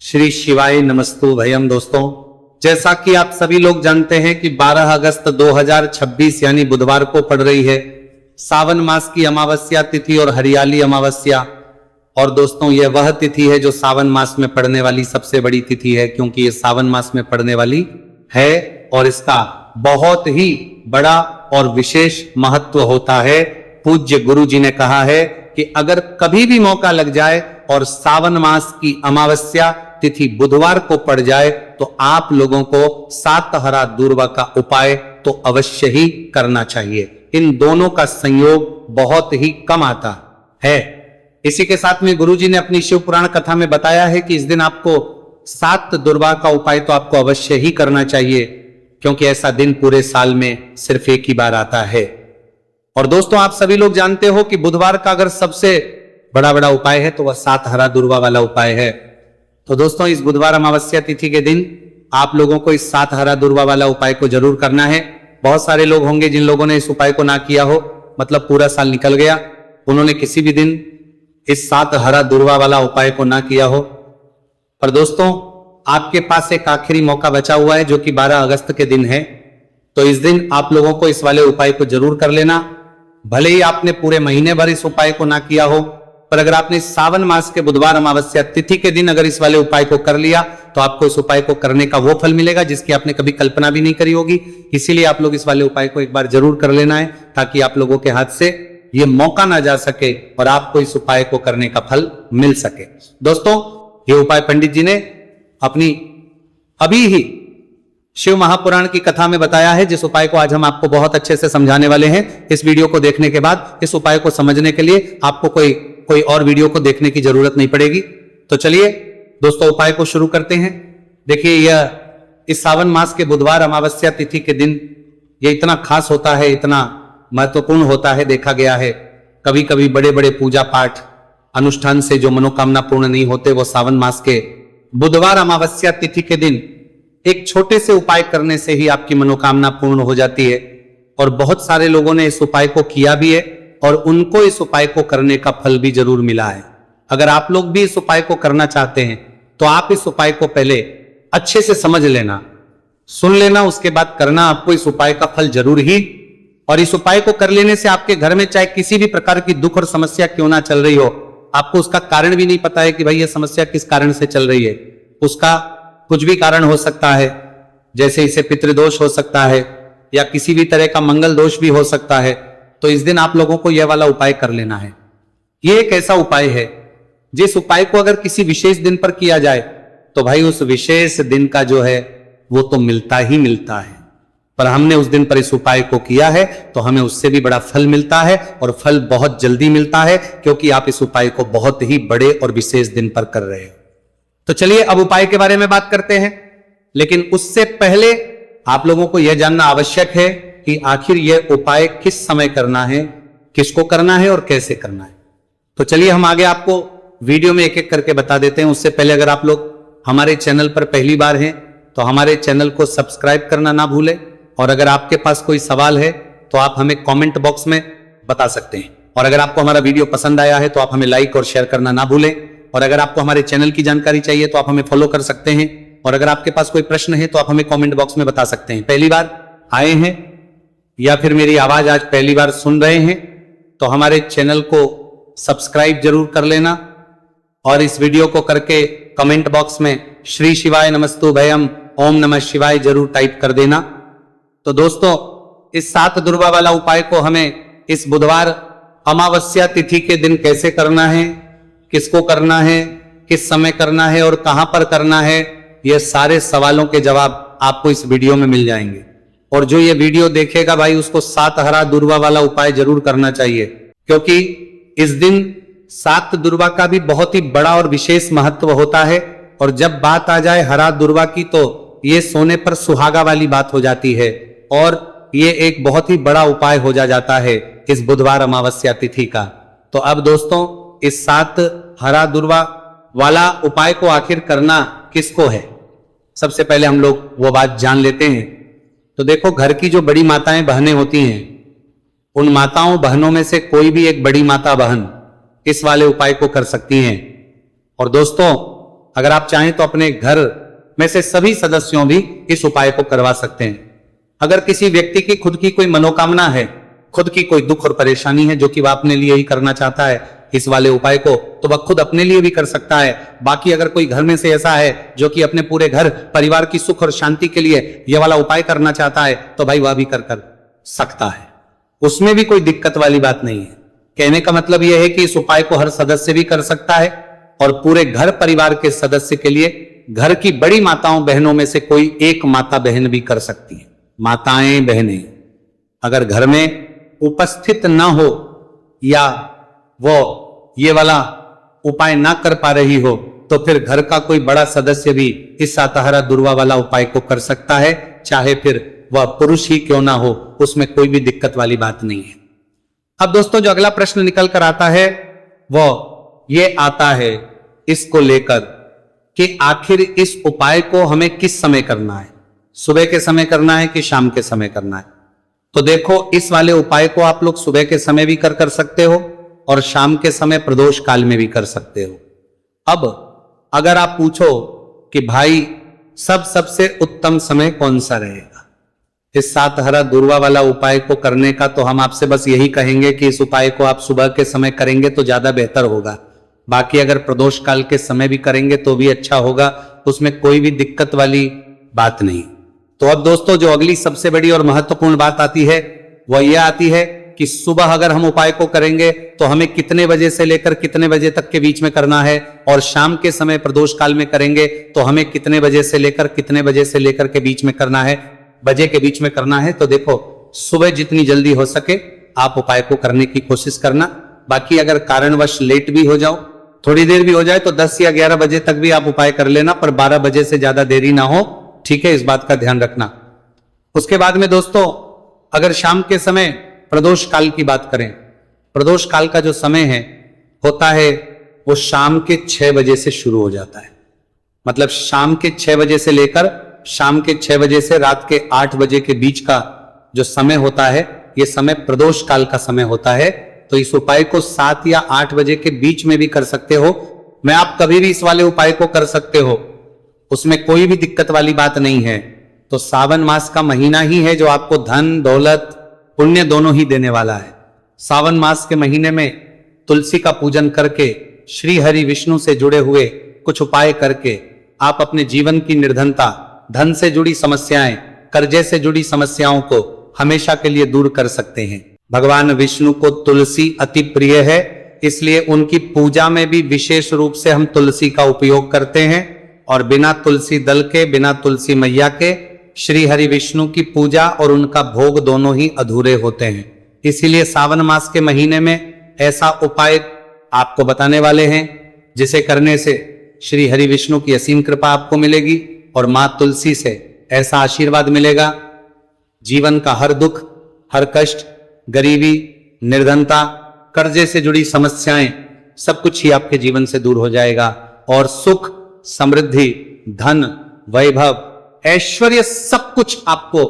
श्री शिवाय नमस्तु भयम। दोस्तों, जैसा कि आप सभी लोग जानते हैं कि 12 अगस्त 2026 यानी बुधवार को पड़ रही है सावन मास की अमावस्या तिथि और हरियाली अमावस्या। और दोस्तों, यह वह तिथि है जो सावन मास में पड़ने वाली सबसे बड़ी तिथि है, क्योंकि यह सावन मास में पड़ने वाली है और इसका बहुत ही बड़ा और विशेष महत्व होता है। पूज्य गुरु जी ने कहा है कि अगर कभी भी मौका लग जाए और सावन मास की अमावस्या तिथि बुधवार को पड़ जाए तो आप लोगों को सात हरा दूर्वा का उपाय तो अवश्य ही करना चाहिए। इन दोनों का संयोग बहुत ही कम आता है। इसी के साथ में गुरुजी ने अपनी शिव पुराण कथा में बताया है कि इस दिन आपको सात दुर्वा का उपाय तो आपको अवश्य ही करना चाहिए, क्योंकि ऐसा दिन पूरे साल में सिर्फ एक ही बार आता है। और दोस्तों, आप सभी लोग जानते हो कि बुधवार का अगर सबसे बड़ा उपाय है तो वह सात हरा दूर्वा वाला उपाय है। तो दोस्तों, इस बुधवार अमावस्या तिथि के दिन आप लोगों को इस सात हरा दूर्वा वाला उपाय को जरूर करना है। बहुत सारे लोग होंगे जिन लोगों ने इस उपाय को ना किया हो, मतलब पूरा साल निकल गया, उन्होंने किसी भी दिन इस सात हरा दूर्वा वाला उपाय को ना किया हो। पर दोस्तों, आपके पास एक आखिरी मौका बचा हुआ है जो कि 12 अगस्त के दिन है। तो इस दिन आप लोगों को इस वाले उपाय को जरूर कर लेना। भले ही आपने पूरे महीने भर इस उपाय को ना किया हो, पर अगर आपने सावन मास के बुधवार अमावस्या तिथि के दिन अगर इस वाले उपाय को कर लिया तो आपको इस उपाय को करने का वो फल मिलेगा जिसकी आपने कभी कल्पना भी नहीं करी होगी। इसीलिए आप लोग इस वाले उपाय को एक बार जरूर कर लेना है, ताकि आप लोगों के हाथ से ये मौका ना जा सके और आपको इस उपाय को करने का फल मिल सके। दोस्तों, ये उपाय पंडित जी ने अपनी अभी ही शिव महापुराण की कथा में बताया है, जिस उपाय को आज हम आपको बहुत अच्छे से समझाने वाले हैं। इस वीडियो को देखने के बाद इस उपाय को समझने के लिए आपको कोई और वीडियो को देखने की जरूरत नहीं पड़ेगी। तो चलिए दोस्तों, उपाय को शुरू करते हैं। देखिए, यह इस सावन मास के बुधवार अमावस्या तिथि के दिन यह इतना खास होता है, इतना महत्वपूर्ण होता है। देखा गया है कभी कभी बड़े बड़े पूजा पाठ अनुष्ठान से जो मनोकामना पूर्ण नहीं होते, वो सावन मास के बुधवार अमावस्या तिथि के दिन एक छोटे से उपाय करने से ही आपकी मनोकामना पूर्ण हो जाती है। और बहुत सारे लोगों ने इस उपाय को किया भी है और उनको इस उपाय को करने का फल भी जरूर मिला है। अगर आप लोग भी इस उपाय को करना चाहते हैं तो आप इस उपाय को पहले अच्छे से समझ लेना, सुन लेना, उसके बाद करना। आपको इस उपाय का फल जरूर ही, और इस उपाय को कर लेने से आपके घर में चाहे किसी भी प्रकार की दुख और समस्या क्यों ना चल रही हो, आपको उसका कारण भी नहीं पता है कि भाई ये समस्या किस कारण से चल रही है, उसका कुछ भी कारण हो सकता है। जैसे इसे पितृदोष हो सकता है या किसी भी तरह का मंगल दोष भी हो सकता है। तो इस दिन आप लोगों को यह वाला उपाय कर लेना है। यह एक ऐसा उपाय है जिस उपाय को अगर किसी विशेष दिन पर किया जाए तो भाई उस विशेष दिन का जो है वो तो मिलता ही मिलता है। पर हमने उस दिन पर इस उपाय को किया है तो हमें उससे भी बड़ा फल मिलता है, और फल बहुत जल्दी मिलता है, क्योंकि आप इस उपाय को बहुत ही बड़े और विशेष दिन पर कर रहे हो। तो चलिए अब उपाय के बारे में बात करते हैं। लेकिन उससे पहले आप लोगों को यह जानना आवश्यक है कि आखिर यह उपाय किस समय करना है, किसको करना है और कैसे करना है। तो चलिए हम आगे आपको वीडियो में एक एक करके बता देते हैं। उससे पहले अगर आप लोग हमारे चैनल पर पहली बार हैं तो हमारे चैनल को सब्सक्राइब करना ना भूलें, और अगर आपके पास कोई सवाल है तो आप हमें कमेंट बॉक्स में बता सकते हैं। और अगर आपको हमारा वीडियो पसंद आया है तो आप हमें लाइक और शेयर करना ना भूलें। और अगर आपको हमारे चैनल की जानकारी चाहिए तो आप हमें फॉलो कर सकते हैं। और अगर आपके पास कोई प्रश्न है तो आप हमें कमेंट बॉक्स में बता सकते हैं। पहली बार आए हैं या फिर मेरी आवाज आज पहली बार सुन रहे हैं तो हमारे चैनल को सब्सक्राइब जरूर कर लेना, और इस वीडियो को करके कमेंट बॉक्स में श्री शिवाय नमस्तु भयम ओम नमः शिवाय जरूर टाइप कर देना। तो दोस्तों, इस सात दुर्वा वाला उपाय को हमें इस बुधवार अमावस्या तिथि के दिन कैसे करना है, किसको करना है, किस समय करना है और कहां पर करना है, यह सारे सवालों के जवाब आपको इस वीडियो में मिल जाएंगे। और जो ये वीडियो देखेगा भाई, उसको सात हरा दूर्वा वाला उपाय जरूर करना चाहिए, क्योंकि इस दिन सात दुर्वा का भी बहुत ही बड़ा और विशेष महत्व होता है। और जब बात आ जाए हरा दुर्वा की तो ये सोने पर सुहागा वाली बात हो जाती है, और ये एक बहुत ही बड़ा उपाय हो जाता है इस बुधवार अमावस्या तिथि का। तो अब दोस्तों, इस सात हरा दुर्वा वाला उपाय को आखिर करना किसको है, सबसे पहले हम लोग वो बात जान लेते हैं। तो देखो, घर की जो बड़ी माताएं बहनें होती हैं, उन माताओं बहनों में से कोई भी एक बड़ी माता बहन इस वाले उपाय को कर सकती हैं। और दोस्तों, अगर आप चाहें तो अपने घर में से सभी सदस्यों भी इस उपाय को करवा सकते हैं। अगर किसी व्यक्ति की खुद की कोई मनोकामना है, खुद की कोई दुख और परेशानी है जो कि वह अपने लिए ही करना चाहता है इस वाले उपाय को, तो वह खुद अपने लिए भी कर सकता है। बाकी अगर कोई घर में से ऐसा है जो कि अपने पूरे घर परिवार की सुख और शांति के लिए यह वाला उपाय करना चाहता है, तो भाई वह भी कर सकता है, उसमें भी कोई दिक्कत वाली बात नहीं है। कहने का मतलब यह है कि इस उपाय को हर सदस्य भी कर सकता है और पूरे घर परिवार के सदस्य के लिए घर की बड़ी माताओं बहनों में से कोई एक माता बहन भी कर सकती है। माताएं बहनें अगर घर में उपस्थित ना हो या वो ये वाला उपाय ना कर पा रही हो, तो फिर घर का कोई बड़ा सदस्य भी इस सातहरा दुर्वा वाला उपाय को कर सकता है, चाहे फिर वह पुरुष ही क्यों ना हो, उसमें कोई भी दिक्कत वाली बात नहीं है। अब दोस्तों जो अगला प्रश्न निकल कर आता है वो ये आता है इसको लेकर कि आखिर इस उपाय को हमें किस समय करना है, सुबह के समय करना है कि शाम के समय करना है। तो देखो इस वाले उपाय को आप लोग सुबह के समय भी कर सकते हो और शाम के समय प्रदोष काल में भी कर सकते हो। अब अगर आप पूछो कि भाई सबसे उत्तम समय कौन सा रहेगा इस सातहरा दुर्वा वाला उपाय को करने का, तो हम आपसे बस यही कहेंगे कि इस उपाय को आप सुबह के समय करेंगे तो ज्यादा बेहतर होगा। बाकी अगर प्रदोष काल के समय भी करेंगे तो भी अच्छा होगा, उसमें कोई भी दिक्कत वाली बात नहीं। तो अब दोस्तों जो अगली सबसे बड़ी और महत्वपूर्ण बात आती है वह यह आती है कि सुबह अगर हम उपाय को करेंगे तो हमें कितने बजे से लेकर कितने बजे तक के बीच में करना है, और शाम के समय प्रदोष काल में करेंगे तो हमें कितने बजे से लेकर कितने बजे से लेकर के बीच में करना है, बजे के बीच में करना है। तो देखो सुबह जितनी जल्दी हो सके आप उपाय को करने की कोशिश करना। बाकी अगर कारणवश लेट भी हो जाओ, थोड़ी देर भी हो जाए, तो 10 या 11 बजे तक भी आप उपाय कर लेना, पर 12 बजे से ज्यादा देरी ना हो, ठीक है, इस बात का ध्यान रखना। उसके बाद में दोस्तों अगर शाम के समय प्रदोष काल की बात करें, प्रदोष काल का जो समय है होता है वो शाम के 6 बजे से शुरू हो जाता है। मतलब शाम के 6 बजे से लेकर शाम के 6 बजे से रात के 8 बजे के बीच का जो समय होता है, ये समय प्रदोष काल का समय होता है। तो इस उपाय को 7 या 8 बजे के बीच में भी कर सकते हो। मैं आप कभी भी इस वाले उपाय को कर सकते हो, उसमें कोई भी दिक्कत वाली बात नहीं है। तो सावन मास का महीना ही है जो आपको धन दौलत पुण्य दोनों ही देने वाला है। सावन मास के महीने में तुलसी का पूजन करके, श्री हरि विष्णु से जुड़े हुए कुछ उपाय करके आप अपने जीवन की निर्धनता, धन से जुड़ी समस्याएं, कर्जे से जुड़ी समस्याओं को हमेशा के लिए दूर कर सकते हैं। भगवान विष्णु को तुलसी अति प्रिय है, इसलिए उनकी पूजा में भी विशेष रूप से हम तुलसी का उपयोग करते हैं। और बिना तुलसी दल के, बिना तुलसी मैया के श्री हरि विष्णु की पूजा और उनका भोग दोनों ही अधूरे होते हैं। इसीलिए सावन मास के महीने में ऐसा उपाय आपको बताने वाले हैं जिसे करने से श्री हरि विष्णु की असीम कृपा आपको मिलेगी और मां तुलसी से ऐसा आशीर्वाद मिलेगा, जीवन का हर दुख, हर कष्ट, गरीबी, निर्धनता, कर्जे से जुड़ी समस्याएं, सब कुछ ही आपके जीवन से दूर हो जाएगा और सुख, समृद्धि, धन, वैभव, ऐश्वर्य सब कुछ आपको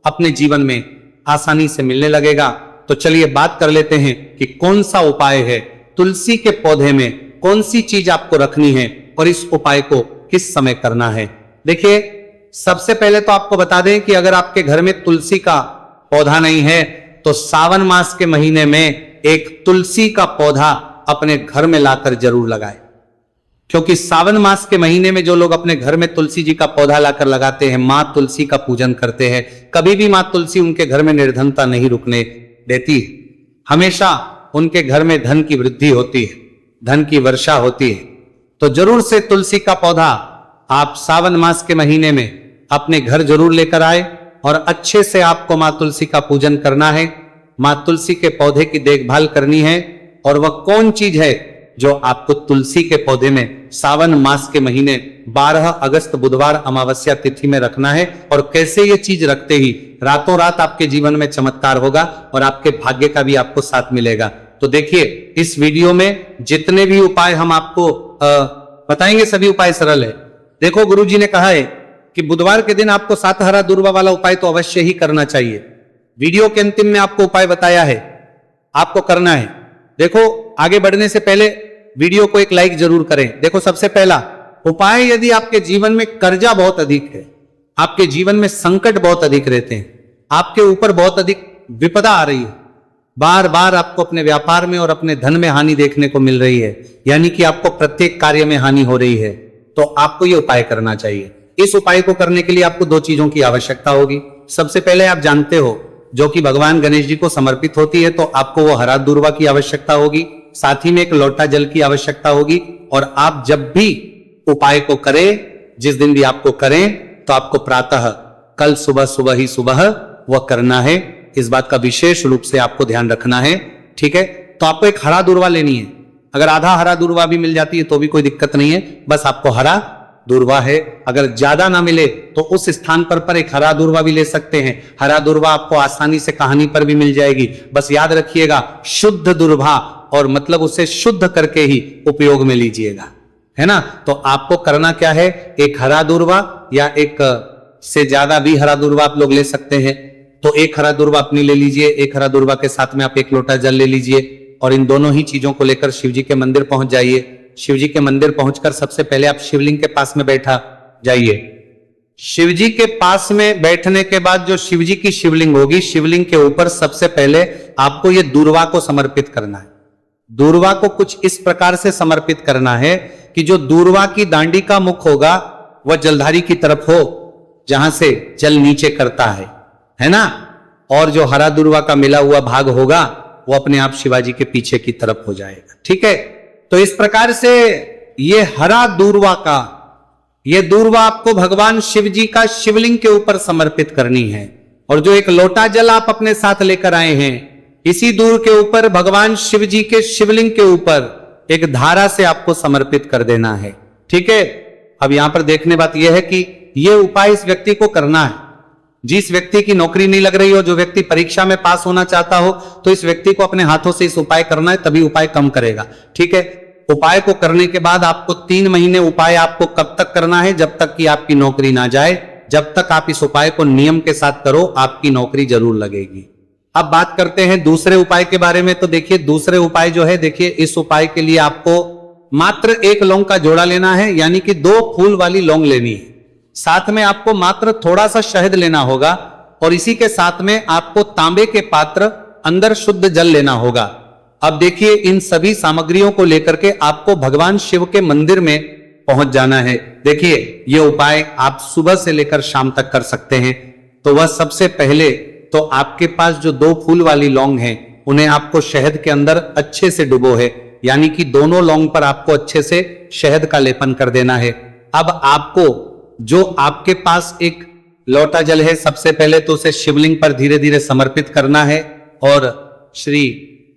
अपने जीवन में आसानी से मिलने लगेगा। तो चलिए बात कर लेते हैं कि कौन सा उपाय है, तुलसी के पौधे में कौन सी चीज आपको रखनी है और इस उपाय को किस समय करना है। देखिए सबसे पहले तो आपको बता दें कि अगर आपके घर में तुलसी का पौधा नहीं है तो सावन मास के महीने में एक तुलसी का पौधा अपने घर में लाकर जरूर लगाए, क्योंकि सावन मास के महीने में जो लोग अपने घर में तुलसी जी का पौधा लाकर लगाते हैं, मां तुलसी का पूजन करते हैं, कभी भी मां तुलसी उनके घर में निर्धनता नहीं रुकने देती। हमेशा उनके घर में धन की वृद्धि होती है, धन की वर्षा होती है। तो जरूर से तुलसी का पौधा आप सावन मास के महीने में अपने घर जरूर लेकर आए और अच्छे से आपको मां तुलसी का पूजन करना है, मां तुलसी के पौधे की देखभाल करनी है। और वह कौन चीज है जो आपको तुलसी के पौधे में सावन मास के महीने 12 अगस्त बुधवार अमावस्या तिथि में रखना है, और कैसे ये चीज रखते ही रातों रात आपके जीवन में चमत्कार होगा और आपके भाग्य का भी आपको साथ मिलेगा। तो देखिए इस वीडियो में जितने भी उपाय हम आपको बताएंगे सभी उपाय सरल है। देखो गुरुजी ने कहा है कि बुधवार के दिन आपको सातहरा दुर्वा वाला उपाय तो अवश्य ही करना चाहिए। वीडियो के अंतिम में आपको उपाय बताया है, आपको करना है। देखो आगे बढ़ने से पहले वीडियो को एक लाइक जरूर करें। देखो सबसे पहला उपाय, यदि आपके जीवन में कर्जा बहुत अधिक है, आपके जीवन में संकट बहुत अधिक रहते हैं, आपके ऊपर बहुत अधिक विपदा आ रही है, बार बार आपको अपने व्यापार में और अपने धन में हानि देखने को मिल रही है, यानी कि आपको प्रत्येक कार्य में हानि हो रही है, तो आपको यह उपाय करना चाहिए। इस उपाय को करने के लिए आपको दो चीजों की आवश्यकता होगी। सबसे पहले आप जानते हो, जो कि भगवान गणेश जी को समर्पित होती है, तो आपको वो हरा दूर्वा की आवश्यकता होगी, साथ ही में एक लोटा जल की आवश्यकता होगी। और आप जब भी उपाय को करें, जिस दिन भी आपको करें, तो आपको प्रातः कल सुबह ही सुबह वह करना है। इस बात का विशेष रूप से आपको ध्यान रखना है, ठीक है। तो आपको एक हरा दूर्वा लेनी है। अगर आधा हरा दूर्वा भी मिल जाती है तो भी कोई दिक्कत नहीं है, बस आपको हरा दूर्वा है। अगर ज्यादा ना मिले तो उस स्थान पर एक हरा दूर्वा भी ले सकते हैं। हरा दूर्वा आपको आसानी से कहानी पर भी मिल जाएगी। बस याद रखिएगा, शुद्ध दूर्वा, और मतलब उसे शुद्ध करके ही उपयोग में लीजिएगा, है ना। तो आपको करना क्या है, एक हरा दूर्वा या एक से ज्यादा भी हरा दूर्वा आप लोग ले सकते हैं। तो एक हरा दूर्वा अपनी ले लीजिए, एक हरा दूर्वा के साथ में आप एक लोटा जल ले लीजिए, और इन दोनों ही चीजों को लेकर शिव जी के मंदिर पहुंच जाइए। शिव जी के मंदिर पहुंचकर सबसे पहले आप शिवलिंग के पास में बैठा जाइए। शिव जी के पास में बैठने के बाद जो शिव जी की शिवलिंग होगी, शिवलिंग के ऊपर सबसे पहले आपको ये दूर्वा को समर्पित करना है। दूर्वा को कुछ इस प्रकार से समर्पित करना है कि जो दूर्वा की दांडी का मुख होगा वह जलधारी की तरफ हो, जहां से जल नीचे करता है ना। और जो हरा दूर्वा का मिला हुआ भाग होगा वो अपने आप शिवाजी के पीछे की तरफ हो जाएगा, ठीक है। तो इस प्रकार से ये हरा दूर्वा का, ये दूर्वा आपको भगवान शिव जी का शिवलिंग के ऊपर समर्पित करनी है। और जो एक लोटा जल आप अपने साथ लेकर आए हैं, इसी दूर के ऊपर भगवान शिव जी के शिवलिंग के ऊपर एक धारा से आपको समर्पित कर देना है, ठीक है। अब यहां पर देखने बात यह है कि यह उपाय इस व्यक्ति को करना है जिस व्यक्ति की नौकरी नहीं लग रही हो, जो व्यक्ति परीक्षा में पास होना चाहता हो, तो इस व्यक्ति को अपने हाथों से इस उपाय करना है, तभी उपाय कम करेगा, ठीक है। उपाय को करने के बाद आपको 3 महीने उपाय आपको कब तक करना है, जब तक कि आपकी नौकरी ना जाए। जब तक आप इस उपाय को नियम के साथ करो, आपकी नौकरी जरूर लगेगी। अब बात करते हैं दूसरे उपाय के बारे में। तो देखिए, दूसरे उपाय जो है, देखिए इस उपाय के लिए आपको मात्र 1 लौंग का जोड़ा लेना है, यानी कि 2 फूल वाली लौंग लेनी है। साथ में आपको मात्र थोड़ा सा शहद लेना होगा, और इसी के साथ में आपको तांबे के पात्र अंदर शुद्ध जल लेना होगा। अब देखिए, इन सभी सामग्रियों को लेकर के आपको भगवान शिव के मंदिर में पहुंच जाना है। देखिए, ये उपाय आप सुबह से लेकर शाम तक कर सकते हैं। तो वह सबसे पहले तो आपके पास जो 2 फूल वाली लौंग हैं, उन्हें आपको शहद के अंदर अच्छे से डुबो है, यानी कि दोनों लौंग पर आपको अच्छे से शहद का लेपन कर देना है। अब आपको जो आपके पास एक लोटा जल है, सबसे पहले तो उसे शिवलिंग पर धीरे धीरे समर्पित करना है, और श्री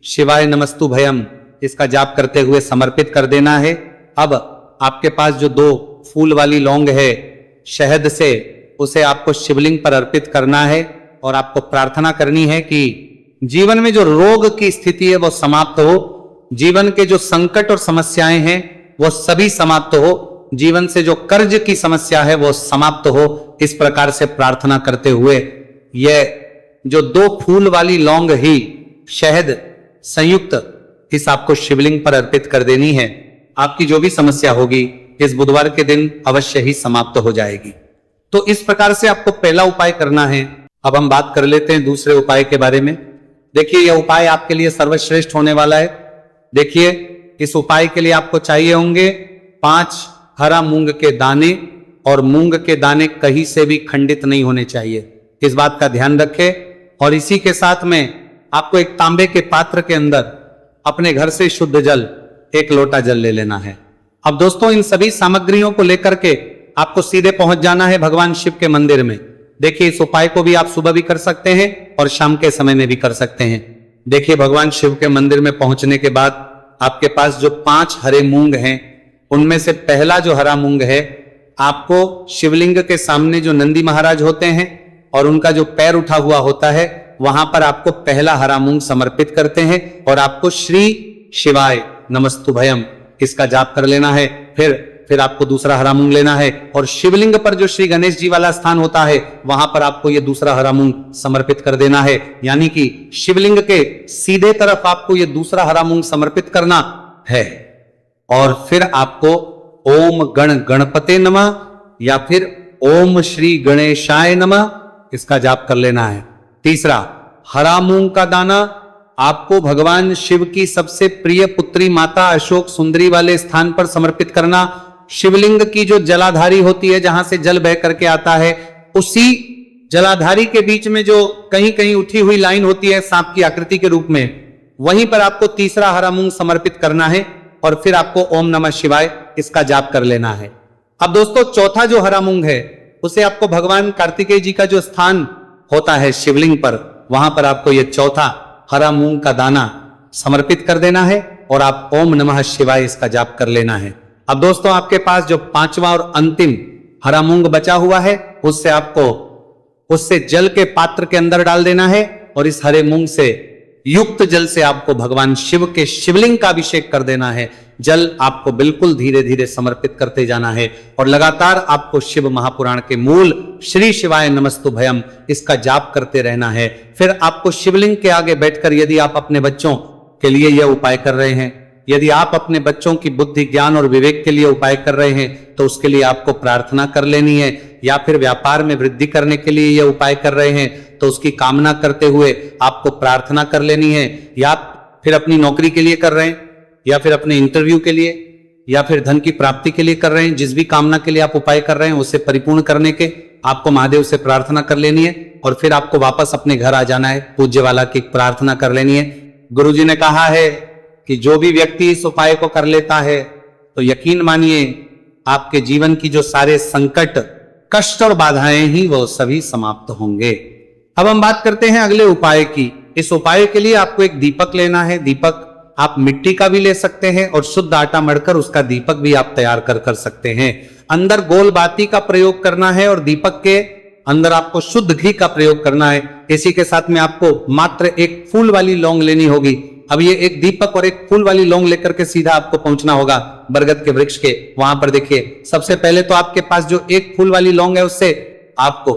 शिवाय नमस्तु भयम इसका जाप करते हुए समर्पित कर देना है। अब आपके पास जो 2 फूल वाली लौंग है, शहद से उसे आपको शिवलिंग पर अर्पित करना है, और आपको प्रार्थना करनी है कि जीवन में जो रोग की स्थिति है वो समाप्त हो, जीवन के जो संकट और समस्याएं हैं वो सभी समाप्त हो, जीवन से जो कर्ज की समस्या है वो समाप्त हो। इस प्रकार से प्रार्थना करते हुए यह जो 2 फूल वाली लौंग ही शहद संयुक्त इस आपको शिवलिंग पर अर्पित कर देनी है। आपकी जो भी समस्या होगी इस बुधवार के दिन अवश्य ही समाप्त हो जाएगी। तो इस प्रकार से आपको पहला उपाय करना है। अब हम बात कर लेते हैं दूसरे उपाय के बारे में। देखिए, यह उपाय आपके लिए सर्वश्रेष्ठ होने वाला है। देखिए, इस उपाय के लिए आपको चाहिए होंगे 5 हरा मूंग के दाने, और मूंग के दाने कहीं से भी खंडित नहीं होने चाहिए, इस बात का ध्यान रखें। और इसी के साथ में आपको एक तांबे के पात्र के अंदर अपने घर से शुद्ध जल 1 लोटा जल ले लेना है। अब दोस्तों, इन सभी सामग्रियों को लेकर के आपको सीधे पहुंच जाना है भगवान शिव के मंदिर में। देखिए, इस उपाय को भी आप सुबह भी कर सकते हैं और शाम के समय में भी कर सकते हैं। देखिए, भगवान शिव के मंदिर में पहुंचने के बाद आपके पास जो 5 हरे मूंग हैं, उनमें से पहला जो हरा मूंग है, आपको शिवलिंग के सामने जो नंदी महाराज होते हैं और उनका जो पैर उठा हुआ होता है, वहां पर आपको पहला हरा मूंग समर्पित करते हैं, और आपको श्री शिवाय नमस्तुभयम इसका जाप कर लेना है। फिर आपको दूसरा हरा मूंग लेना है, और शिवलिंग पर जो श्री गणेश जी वाला स्थान होता है वहां पर आपको ये दूसरा हरा मूंग समर्पित कर देना है, यानी कि शिवलिंग के सीधे तरफ आपको ये दूसरा हरा मूंग समर्पित करना है। और फिर आपको ओम गण गणपते नमः या फिर ओम श्री गणेशाय नमः, इसका जाप कर लेना है। तीसरा, हरा मूंग का दाना आपको भगवान शिव की सबसे प्रिय पुत्री माता अशोक सुंदरी वाले स्थान पर समर्पित करना। शिवलिंग की जो जलाधारी होती है, जहां से जल बह करके आता है, उसी जलाधारी के बीच में जो कहीं कहीं उठी हुई लाइन होती है सांप की आकृति के रूप में, वहीं पर आपको तीसरा हरा मूंग समर्पित करना है और फिर आपको ओम नमः शिवाय इसका जाप कर लेना है। अब दोस्तों, चौथा जो हरा मूंग है उसे आपको भगवान कार्तिकेय जी का जो स्थान होता है शिवलिंग पर, वहां पर आपको यह चौथा हरा मूंग का दाना समर्पित कर देना है और आप ओम नमः शिवाय इसका जाप कर लेना है। अब दोस्तों, आपके पास जो पांचवा और अंतिम हरा मूंग बचा हुआ है, उससे जल के पात्र के अंदर डाल देना है और इस हरे मूंग से युक्त जल से आपको भगवान शिव के शिवलिंग का अभिषेक कर देना है। जल आपको बिल्कुल धीरे धीरे समर्पित करते जाना है और लगातार आपको शिव महापुराण के मूल श्री शिवाय नमस्तुभयम इसका जाप करते रहना है। फिर आपको शिवलिंग के आगे बैठकर, यदि आप अपने बच्चों के लिए यह उपाय कर रहे हैं, यदि आप अपने बच्चों की बुद्धि ज्ञान और विवेक के लिए उपाय कर रहे हैं, तो उसके लिए आपको प्रार्थना कर लेनी है। या फिर व्यापार में वृद्धि करने के लिए यह उपाय कर रहे हैं, तो उसकी कामना करते हुए आपको प्रार्थना कर लेनी है। या फिर अपनी नौकरी के लिए कर रहे हैं, या फिर अपने इंटरव्यू के लिए, या फिर धन की प्राप्ति के लिए कर रहे हैं, जिस भी कामना के लिए आप उपाय कर रहे हैं उसे परिपूर्ण करने के आपको महादेव से प्रार्थना कर लेनी है और फिर आपको वापस अपने घर आ जाना है। पूज्य वाला की प्रार्थना कर लेनी है। गुरुजी ने कहा है कि जो भी व्यक्ति इस उपाय को कर लेता है, तो यकीन मानिए आपके जीवन की जो सारे संकट, कष्ट और बाधाएं ही वो सभी समाप्त होंगे। अब हम बात करते हैं अगले उपाय की। इस उपाय के लिए आपको एक दीपक लेना है। दीपक आप मिट्टी का भी ले सकते हैं और शुद्ध आटा मढ़कर उसका दीपक भी आप तैयार कर सकते हैं। अंदर गोल बाती का प्रयोग करना है और दीपक के अंदर आपको शुद्ध घी का प्रयोग करना है। इसी के साथ में आपको मात्र एक फूल वाली लौंग लेनी होगी। अब ये एक दीपक और एक फूल वाली लौंग लेकर के सीधा आपको पहुंचना होगा बरगद के वृक्ष के। वहां पर देखिए, सबसे पहले तो आपके पास जो एक फूल वाली लौंग है उससे आपको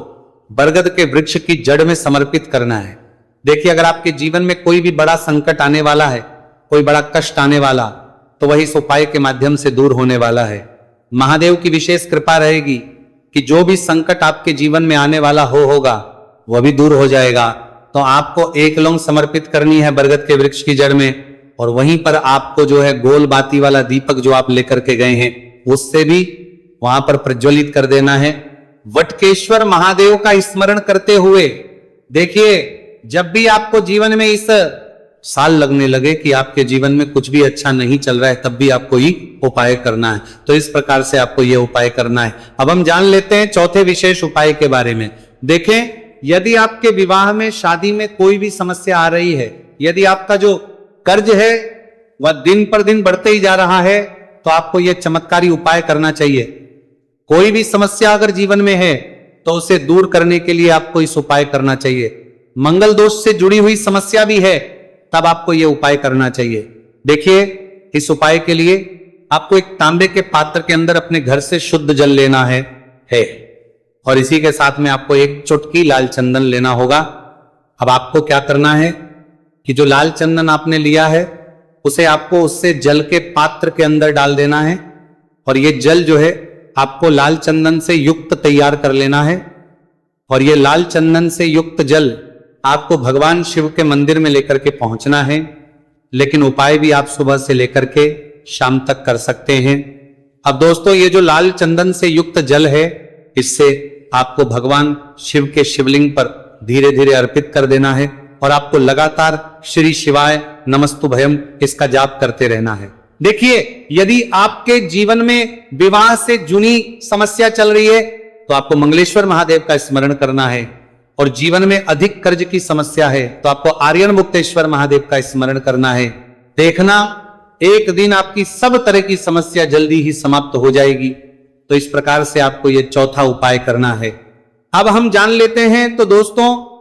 बरगद के वृक्ष की जड़ में समर्पित करना है। देखिए, अगर आपके जीवन में कोई भी बड़ा संकट आने वाला है, कोई बड़ा कष्ट आने वाला, तो वही इस उपाय के माध्यम से दूर होने वाला है। महादेव की विशेष कृपा रहेगी कि जो भी संकट आपके जीवन में आने वाला होगा वह भी दूर हो जाएगा। तो आपको एक लौंग समर्पित करनी है बरगद के वृक्ष की जड़ में और वहीं पर आपको जो है गोल बाती वाला दीपक जो आप लेकर के गए हैं उससे भी वहां पर प्रज्वलित कर देना है। वटकेश्वर महादेव का स्मरण करते हुए देखिए, जब भी आपको जीवन में इस साल लगने लगे कि आपके जीवन में कुछ भी अच्छा नहीं चल रहा है, तब भी आपको ये उपाय करना है। तो इस प्रकार से आपको ये उपाय करना है। अब हम जान लेते हैं चौथे विशेष उपाय के बारे में। देखें, यदि आपके विवाह में, शादी में कोई भी समस्या आ रही है, यदि आपका जो कर्ज है वह दिन पर दिन बढ़ते ही जा रहा है, तो आपको यह चमत्कारी उपाय करना चाहिए। कोई भी समस्या अगर जीवन में है तो उसे दूर करने के लिए आपको इस उपाय करना चाहिए। मंगल दोष से जुड़ी हुई समस्या भी है, तब आपको यह उपाय करना चाहिए। देखिए, इस उपाय के लिए आपको एक तांबे के पात्र के अंदर अपने घर से शुद्ध जल लेना है और इसी के साथ में आपको एक चुटकी लाल चंदन लेना होगा। अब आपको क्या करना है कि जो लाल चंदन आपने लिया है उसे आपको उससे जल के पात्र के अंदर डाल देना है और ये जल जो है आपको लाल चंदन से युक्त तैयार कर लेना है। और ये लाल चंदन से युक्त जल आपको भगवान शिव के मंदिर में लेकर के पहुंचना है। लेकिन उपाय भी आप सुबह से लेकर के शाम तक कर सकते हैं। अब दोस्तों, ये जो लाल चंदन से युक्त जल है, इससे आपको भगवान शिव के शिवलिंग पर धीरे धीरे अर्पित कर देना है और आपको लगातार श्री शिवाय नमस्तुभयम इसका जाप करते रहना है। देखिए, यदि आपके जीवन में विवाह से जुड़ी समस्या चल रही है तो आपको मंगलेश्वर महादेव का स्मरण करना है, और जीवन में अधिक कर्ज की समस्या है तो आपको आर्यन मुक्तेश्वर महादेव का स्मरण करना है। देखना, एक दिन आपकी सब तरह की समस्या जल्दी ही समाप्त हो जाएगी। तो इस प्रकार से आपको यह चौथा उपाय करना है। अब हम जान लेते हैं तो दोस्तों,